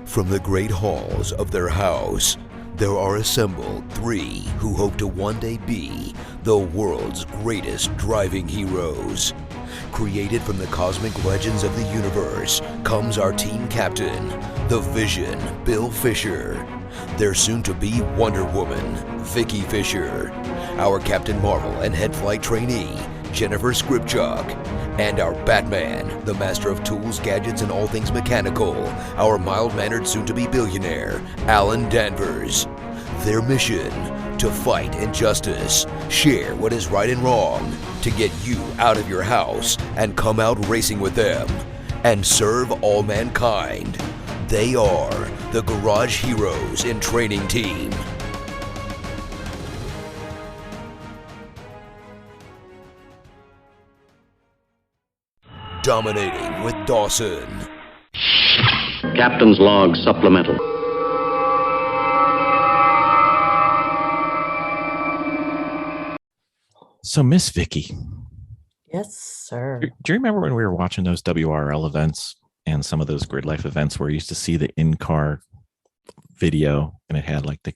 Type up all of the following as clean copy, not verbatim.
From the great halls of their house, there are assembled three who hope to one day be the world's greatest driving heroes. Created from the cosmic legends of the universe comes our team captain, the Vision, Bill Fisher. Their soon-to-be Wonder Woman, Vicki Fisher. Our Captain Marvel and head flight trainee, Jennifer Skripchuk. And our Batman, the master of tools, gadgets, and all things mechanical, our mild-mannered soon-to-be billionaire, Alan Danvers. Their mission, to fight injustice, share what is right and wrong, to get you out of your house and come out racing with them, and serve all mankind. They are the Garage Heroes in Training Team. Dominating with Dawson. Captain's Log Supplemental. So, Miss Vicki. Yes, sir. Do you remember when we were watching those WRL events and some of those grid life events where you used to see the in-car video and it had like the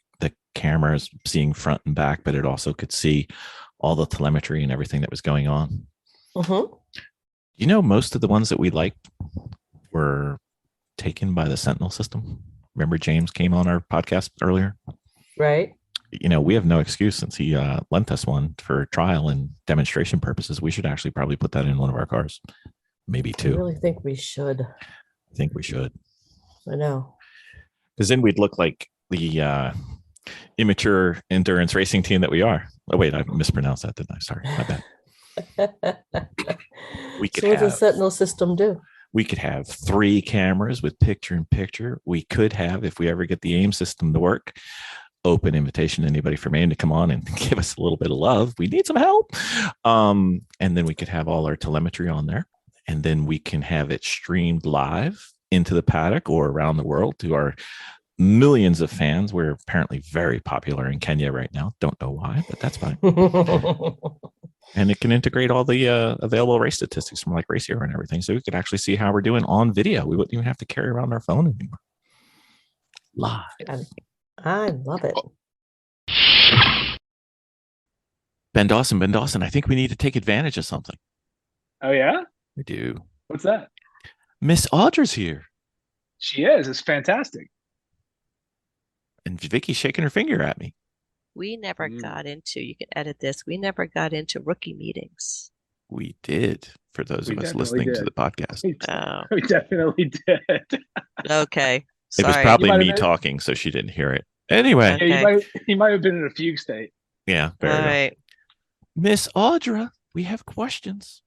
cameras seeing front and back, but it also could see all the telemetry and everything that was going on? Mm-hmm. You know, most of the ones that we liked were taken by the Sentinel system. Remember James came on our podcast earlier? Right. You know, we have no excuse since he lent us one for trial and demonstration purposes. We should actually probably put that in one of our cars. Maybe two. I really think we should. I think we should. I know. Because then we'd look like the immature endurance racing team that we are. Oh, wait, I mispronounced that, didn't I? Sorry, my bad. We could So what does have, the Sentinel system do? we could have 3 cameras with picture-in-picture. We could have, if we ever get the AIM system to work, open invitation to anybody from AIM to come on and give us a little bit of love. We need some help. And then we could have all our telemetry on there. And then we can have it streamed live into the paddock or around the world to our millions of fans. We're apparently very popular in Kenya right now. Don't know why, but that's fine. And it can integrate all the available race statistics from like Race Hero and everything. So we could actually see how we're doing on video. We wouldn't even have to carry around our phone anymore. Live. I love it. Ben Dawson, I think we need to take advantage of something. Oh, yeah? We do. What's that? Miss Audra's here. She is. It's fantastic. And Vicky's shaking her finger at me. We never got into, you can edit this, we never got into rookie meetings. We did, for those We of us definitely listening to did. the podcast. Oh, We definitely did. okay. It was Sorry. probably You might me have been- talking, so she didn't hear it. Anyway, Okay. Yeah, he might have been in a fugue state. yeah, All very well. right. Miss Audra, we have questions.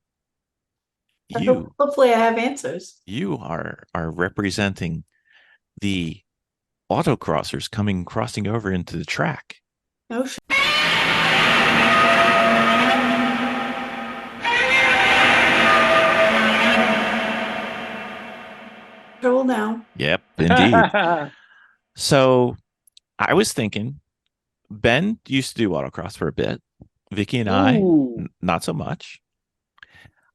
You Hopefully I have answers. are representing the autocrossers crossing over into the track. No sh- Roll now. Yep, indeed. So I was thinking, Ben used to do autocross for a bit. Vicki and I, Ooh. not so much.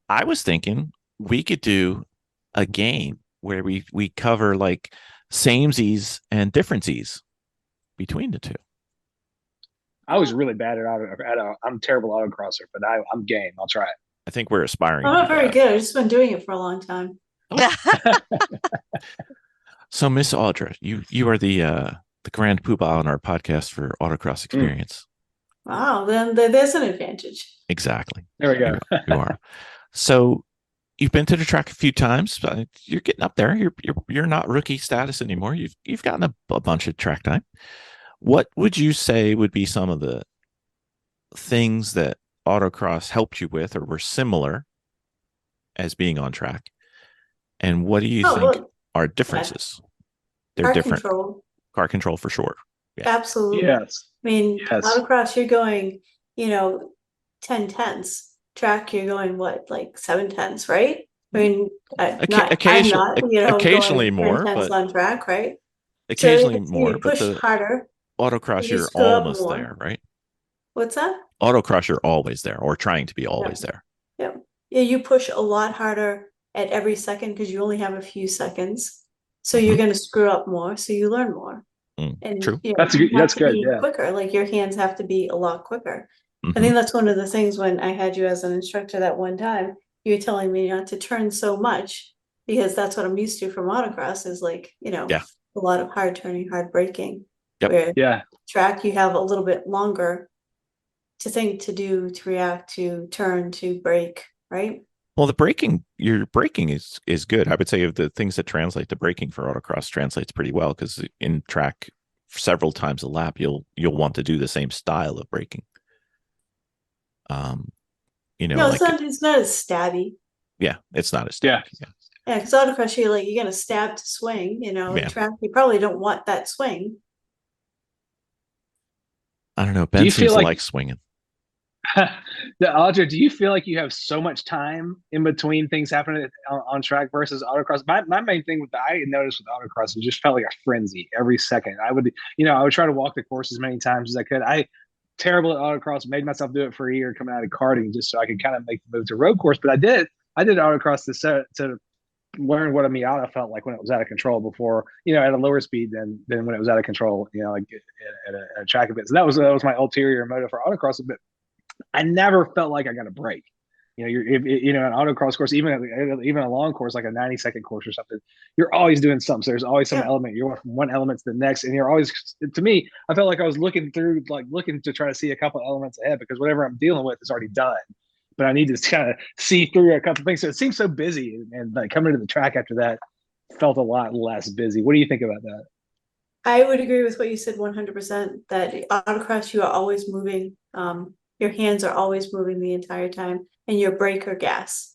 I was thinking we could do a game where we cover like samesies and differences between the two. I was really bad I'm a terrible autocrosser, but I'm game. I'll try it. I think we're aspiring. I'm to not do very that. good. I've just been doing it for a long time. So, Miss Audra, you are the grand poobah on our podcast for autocross experience. Wow, then there's an advantage. Exactly. There we go. You are. So you've been to the track a few times. But you're getting up there. You're not rookie status anymore. You've gotten a bunch of track time. What would you say would be some of the things that autocross helped you with or were similar as being on track? And what do you think are differences? They're Car different. control. Car control for sure. Yeah. Absolutely. Yes. I mean, Yes. autocross, you're going, 10 tenths. Track, you're going what, like 7 tenths, right? I mean, Occasionally going more, 10 tenths but on track, right? occasionally So more. you But push the harder. autocross, you you're scrub almost more. there, right? What's that? Autocross, you're always there, or trying to be always there. Yeah, you push a lot harder at every second because you only have a few seconds. So you're going to screw up more, so you learn more. And True. you know, That's you good. have That's to good. be Yeah. quicker. Like your hands have to be a lot quicker. I Mhm. think that's one of the things when I had you as an instructor that one time, you were telling me not to turn so much because that's what I'm used to from autocross is like, you know, Yeah. a lot of hard turning, hard braking. Yep. Where Yeah. track, you have a little bit longer to think, to do, to react, to turn, to brake, right? Well, your braking is good. I would say of the things that translate to braking for autocross translates pretty well because in track several times a lap, you'll want to do the same style of braking. You know, No, like it's not as stabby. yeah, it's not as Yeah. stiff. Yeah. Yeah, because autocross, you're gonna stab to swing, you know, in Yeah. track, you probably don't want that swing. I don't know. Do Ben you seems feel to like like swinging. Audra, do you feel like you have so much time in between things happening on track versus autocross? My main thing with I noticed with autocross, it just felt like a frenzy every second. I would try to walk the course as many times as I could. I terrible at autocross, made myself do it for a year coming out of karting just so I could kind of make the move to road course. But I did autocross to learn what a Miata felt like when it was out of control before, at a lower speed than when it was out of control, like at a track event. So that was my ulterior motive for autocross. But I never felt like I got a break. An autocross course, even a long course like a 90-second course or something, you're always doing something. So there's always some element. You're going from one element to the next, and you're always. To me, I felt like I was looking to try to see a couple elements ahead because whatever I'm dealing with is already done. But I need to kind of see through a couple things. So it seems so busy, and like coming to the track after that felt a lot less busy. What do you think about that? I would agree with what you said 100%, that autocross, you are always moving. Your hands are always moving the entire time, and your brake or gas.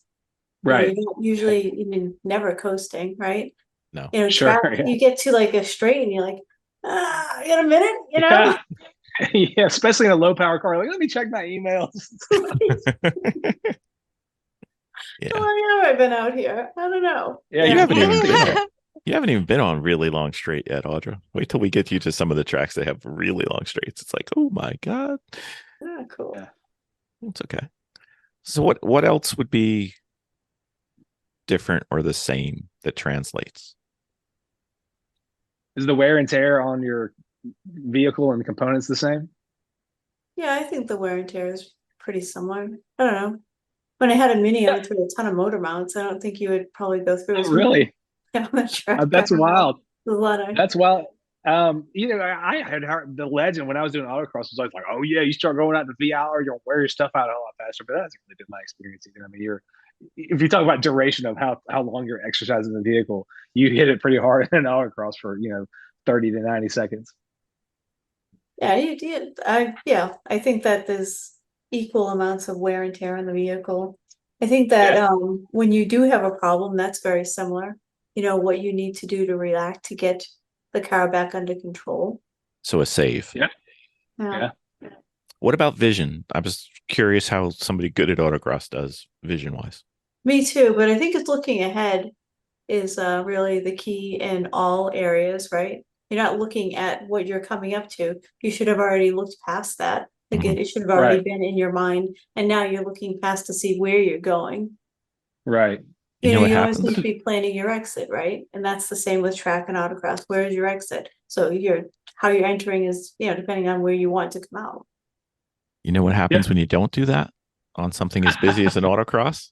Right. You don't usually, even never coasting, right? No. Sure. Track, Yeah. you get to like a straight and you're like, you got a minute, Yeah. Yeah, especially in a low power car. Like, let me check my emails. Yeah. How long have I been out here? I don't know. Yeah, You haven't even been yeah. on. You haven't even been on really long straight yet, Audra. Wait till we get you to some of the tracks that have really long straights. It's like, oh my God. Cool. Yeah. It's okay. So what else would be different or the same that translates? Is the wear and tear on your vehicle and the components the same? Yeah, I think the wear and tear is pretty similar. I don't know. When I had a Mini, I went through a ton of motor mounts. I don't think you would probably go through as Really? many on the track. That's wild. There's a lot of That's wild. I had heard the legend when I was doing autocross was always like, oh yeah, you start going out the V hour, you'll wear your stuff out a lot faster. But that hasn't really been my experience either. I mean, if you talk about duration of how long you're exercising the vehicle, you hit it pretty hard in autocross for 30 to 90 seconds. Yeah, you did. I think that there's equal amounts of wear and tear on the vehicle. I think that when you do have a problem, that's very similar. What you need to do to react to get the car back under control. So a save. Yeah. What about vision? I was curious how somebody good at autocross does vision wise. Me too, but I think it's looking ahead is really the key in all areas, right? You're not looking at what you're coming up to. You should have already looked past that. Like Mhm. it should have already Right. been in your mind, and now you're looking past to see where you're going. Right. You know what You always happens? need to be planning your exit, right? And that's the same with track and autocross. Where is your exit? So how you're entering is, depending on where you want to come out. You know what happens when you don't do that on something as busy as an autocross?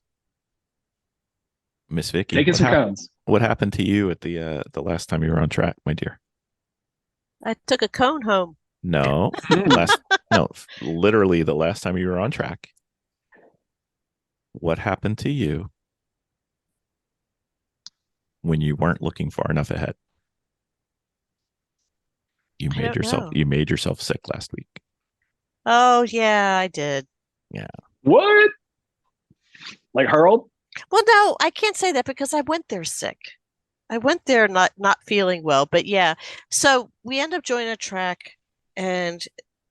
Miss Vicki, Taking some cones. what happened to you at the last time you were on track, my dear? I took a cone home. No, literally the last time you were on track. What happened to you when you weren't looking far enough ahead? You I don't know. made yourself sick last week. Oh yeah, I did. Yeah. What? Like hurled? Well, no, I can't say that because I went there sick. I went there not feeling well, but yeah. So we end up joining a track, and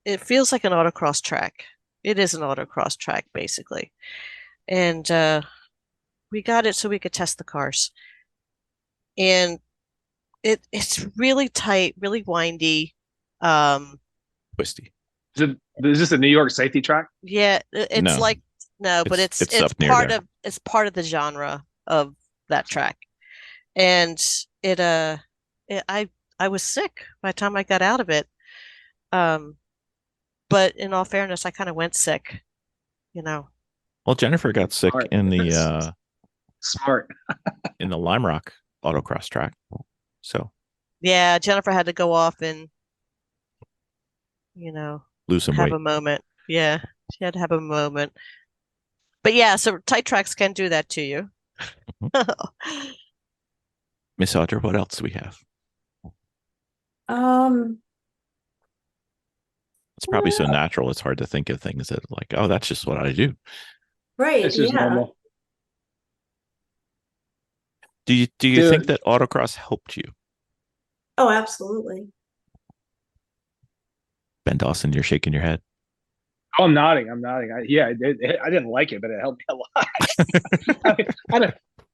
it feels like an autocross track. It is an autocross track basically, and we got it so we could test the cars, and it's really tight, really windy. Twisty. Is this a New York safety track? Yeah, it's No. like no, but it's up near part there. of the genre of that track. and I was sick by the time I got out of it. But in all fairness, I kind of went sick, you know. Well, Jennifer got sick Smart. in the Smart. in the Lime Rock autocross track. So Yeah, Jennifer had to go off and, you know, lose some have weight. a moment. Yeah, she had to have a moment. But yeah, so tight tracks can do that to you. Miss Audra, what else do we have? It's probably so natural. It's hard to think of things that like, oh, that's just what I do. Right. It's just Yeah. normal. Do you Dude. think that autocross helped you? Oh, absolutely. Ben Dawson, you're shaking your head. Oh, I'm nodding. I didn't like it, but it helped me a lot.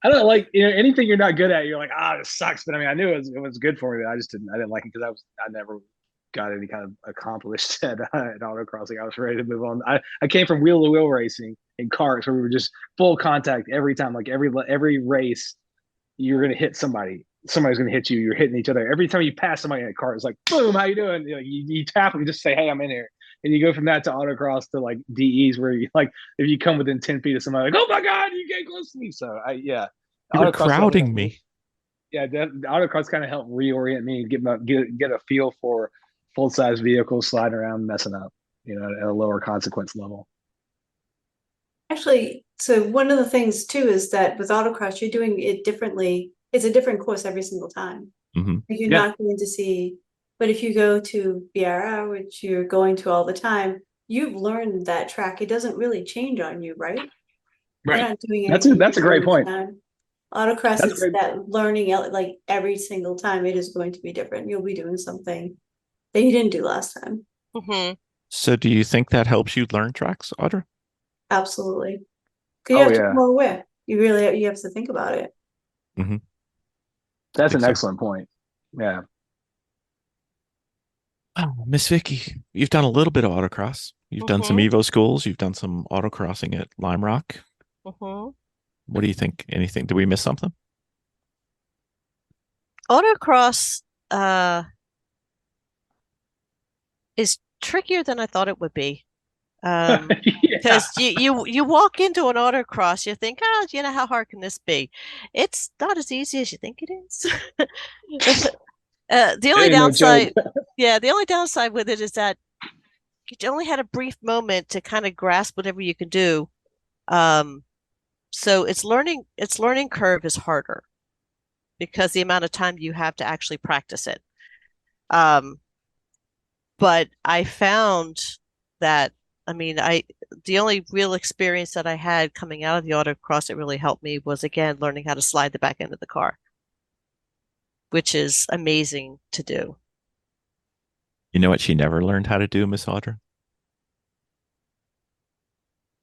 I don't like anything you're not good at. You're like, this sucks. But I mean, I knew it was good for me. But I didn't like it because I never got any kind of accomplished at autocrossing. I was ready to move on. I came from wheel to wheel racing in karts where we were just full contact every time. Like every race, you're gonna hit somebody. Somebody's gonna hit you. You're hitting each other. Every time you pass somebody in a cart, it's like, boom, how you doing? You tap them, you just say, hey, I'm in here. And you go from that to autocross to like DEs where you like if you come within 10 feet of somebody, like, oh my God, you get close to me. So You were crowding me. Yeah, autocross kind of helped reorient me and get a feel for full size vehicles sliding around, messing up, at a lower consequence level. Actually, so one of the things too is that with autocross, you're doing it differently. It's a different course every single time. Mm-hmm. You're not going to see, but if you go to BRR, which you're going to all the time, you've learned that track. It doesn't really change on you, right? Right. You're not doing That's a great point. Autocross is that learning like every single time it is going to be different. You'll be doing something that you didn't do last time. Mm-hmm. So do you think that helps you learn tracks, Audra? Absolutely. Because you have to be more aware. You have to think about it. Mm-hmm. That's an excellent point. Yeah. Oh, Miss Vicki, you've done a little bit of autocross. You've done some Evo schools. You've done some autocrossing at Lime Rock. Mm-hmm. What do you think? Anything? Did we miss something? Autocross is trickier than I thought it would be. Because you walk into an autocross, you think, how hard can this be? It's not as easy as you think it is. The only downside, the only downside with it is that you only had a brief moment to kind of grasp whatever you can do. So its learning curve is harder because the amount of time you have to actually practice it. But I found that, the only real experience that I had coming out of the autocross that really helped me was, again, learning how to slide the back end of the car, which is amazing to do. You know what she never learned how to do, Miss Audra?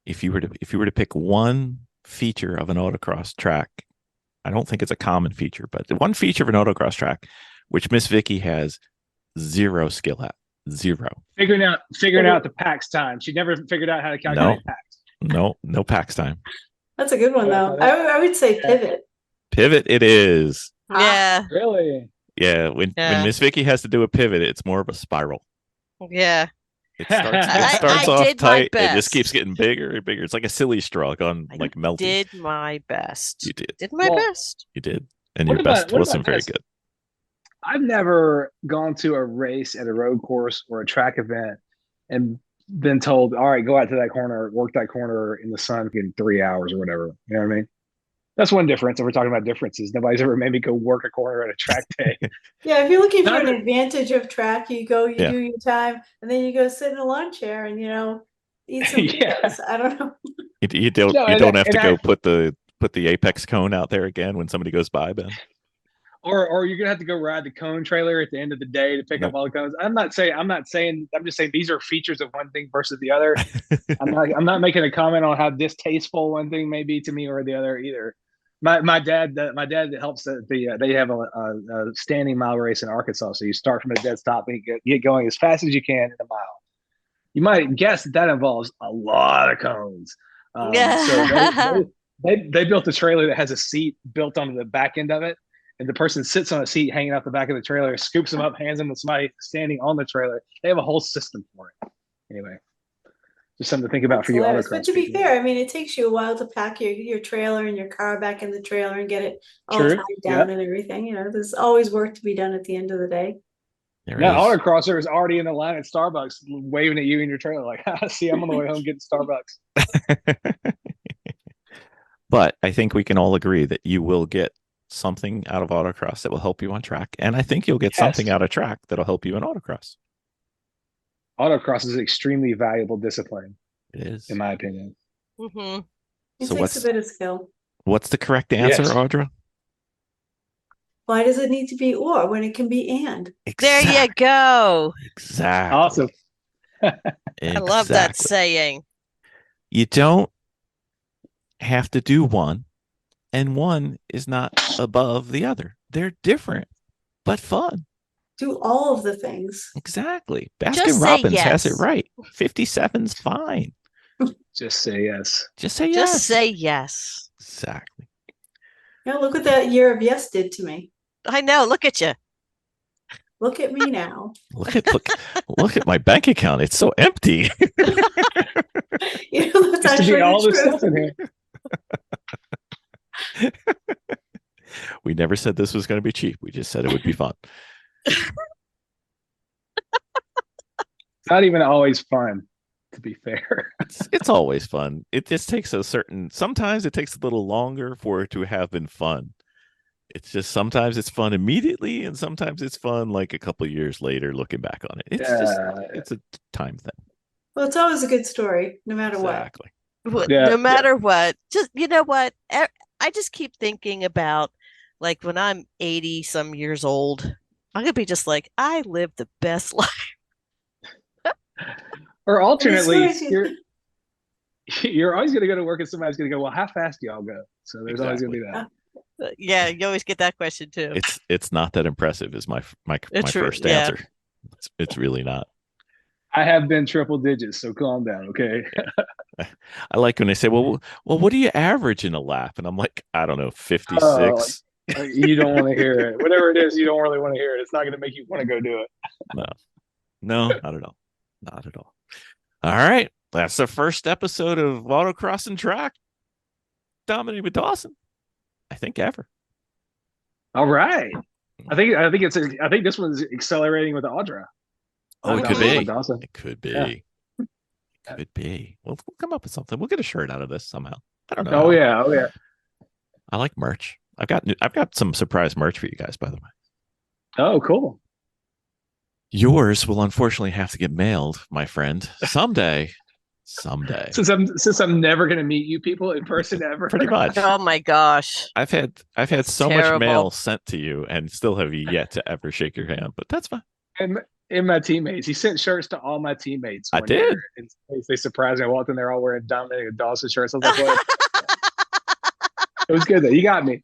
If you were to pick one feature of an autocross track, I don't think it's a common feature, but the one feature of an autocross track, which Miss Vicki has zero skill at. Zero. Figuring out the PAX time. She never figured out how to calculate PAX. No PAX time. That's a good one, though. I would say pivot. Pivot it is. Yeah. Really? Yeah. When Miss Vicki has to do a pivot, it's more of a spiral. Yeah. It starts off tight and just keeps getting bigger and bigger. It's like a silly straw gone like melting. Did my best. You did. Did my best. You did. And your best wasn't very good. I've never gone to a race at a road course or a track event and been told, all right, go out to that corner, work that corner in the sun in 3 hours or whatever. You know what I mean? That's one difference. If we're talking about differences, nobody's ever made me go work a corner at a track day. Yeah, if you're looking for an advantage of track, you do your time, and then you go sit in a lawn chair and eat some pizzas. I don't know. You don't have to go put the apex cone out there again when somebody goes by, Ben. Or you're gonna have to go ride the cone trailer at the end of the day to pick up all the cones. I'm just saying these are features of one thing versus the other. I'm not making a comment on how distasteful one thing may be to me or the other either. My dad helps they have a standing mile race in Arkansas. So you start from a dead stop and get going as fast as you can in a mile. You might guess that involves a lot of cones. So they built a trailer that has a seat built onto the back end of it. and the person sits on a seat hanging out the back of the trailer, scoops them up, hands them to somebody standing on the trailer. They have a whole system for it. Anyway, just something to think about That's for you hilarious. autocross But to be people. fair, I mean, it takes you a while to pack your trailer and your car back in the trailer and get it all True. tied down and everything. You know, there's always work to be done at the end of the day. There Now, is. autocrosser is already in the line at Starbucks, waving at you in your trailer, like, "See, I'm on the way home getting Starbucks." But I think we can all agree that you will get something out of autocross that will help you on track. And I think you'll get something Yes. out of track that'll help you in autocross. Autocross is an extremely valuable discipline, It is. in my opinion. Hmm. It So takes a bit of skill. what's the correct answer, Yes. Audra? Why does it need to be or when it can be and? There you go. Exactly. Awesome. I love that Exactly. saying. You don't have to do one, and one is not above the other. They're different, but fun. Do all of the things. Exactly. Just Baskin say Robbins has it yes. right. 57's fine. Just say yes. Just say yes. Just say yes. Exactly. Yeah, look what that year of yes did to me. I know. Look at you. Look at me now. Look at my bank account. It's so empty. You know, that's Used to actually be all the this truth. stuff in here. We never said this was going to be cheap. We just said it would be fun. It's not even always fun, to be fair. It's always fun. It just takes sometimes it takes a little longer for it to have been fun. It's just sometimes it's fun immediately, and sometimes it's fun like a couple of years later looking back on it. It's a time thing. Well, it's always a good story, no matter what. Exactly. Yeah, No matter what, just you know what? I just keep thinking about like when I'm 80 some years old, I'm gonna be just like, I live the best life. Or And the alternately, stories you're always going to go to work and somebody's going to go, well, how fast do y'all go? So there's always going to be that. Yeah, you always get that question too. It's not that impressive is my It's true, first yeah. answer. It's really not. I have been triple digits, so calm down, okay? I like when they say, well, what do you average in a lap? And I'm like, I don't know, 56. You don't want to hear it. Whatever it is, you don't really want to hear it. It's not going to make you want to go do it. No, not at all. Not at all. All right. That's the first episode of Autocross and Track. Dominated with Dawson. I think ever. All right. I think this one's accelerating with Audra. Oh, it could Dominated be. with Dawson. It could be. Yeah. It could be. We'll come up with something. We'll get a shirt out of this somehow. I don't know. Oh yeah. I like merch. I've got some surprise merch for you guys, by the way. Oh, cool. Yours will unfortunately have to get mailed, my friend. Someday. Since I'm never going to meet you people in person ever. Pretty much. Oh my gosh. I've had so terrible. much mail sent to you and still have yet to ever shake your hand, but that's fine. And my teammates. He sent shirts to all my teammates. I one did. year. In case they surprised me. I walked in there all wearing Dominating with Dawson shirts. I was like, what? It was good though. You got me.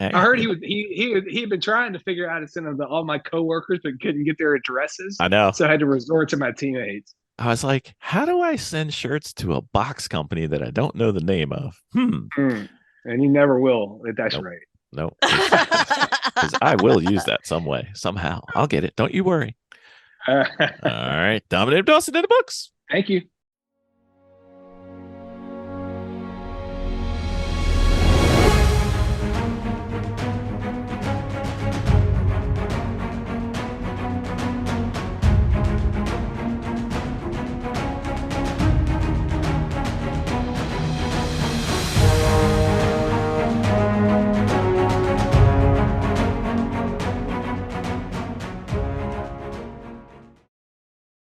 Hey, I heard he had been trying to figure out how to send them to all my coworkers, but couldn't get their addresses. I know. So I had to resort to my teammates. I was like, how do I send shirts to a box company that I don't know the name of? And you never will at that rate. No. Because I will use that some way, somehow. I'll get it. Don't you worry. All right. Dominated Dawson in the books. Thank you.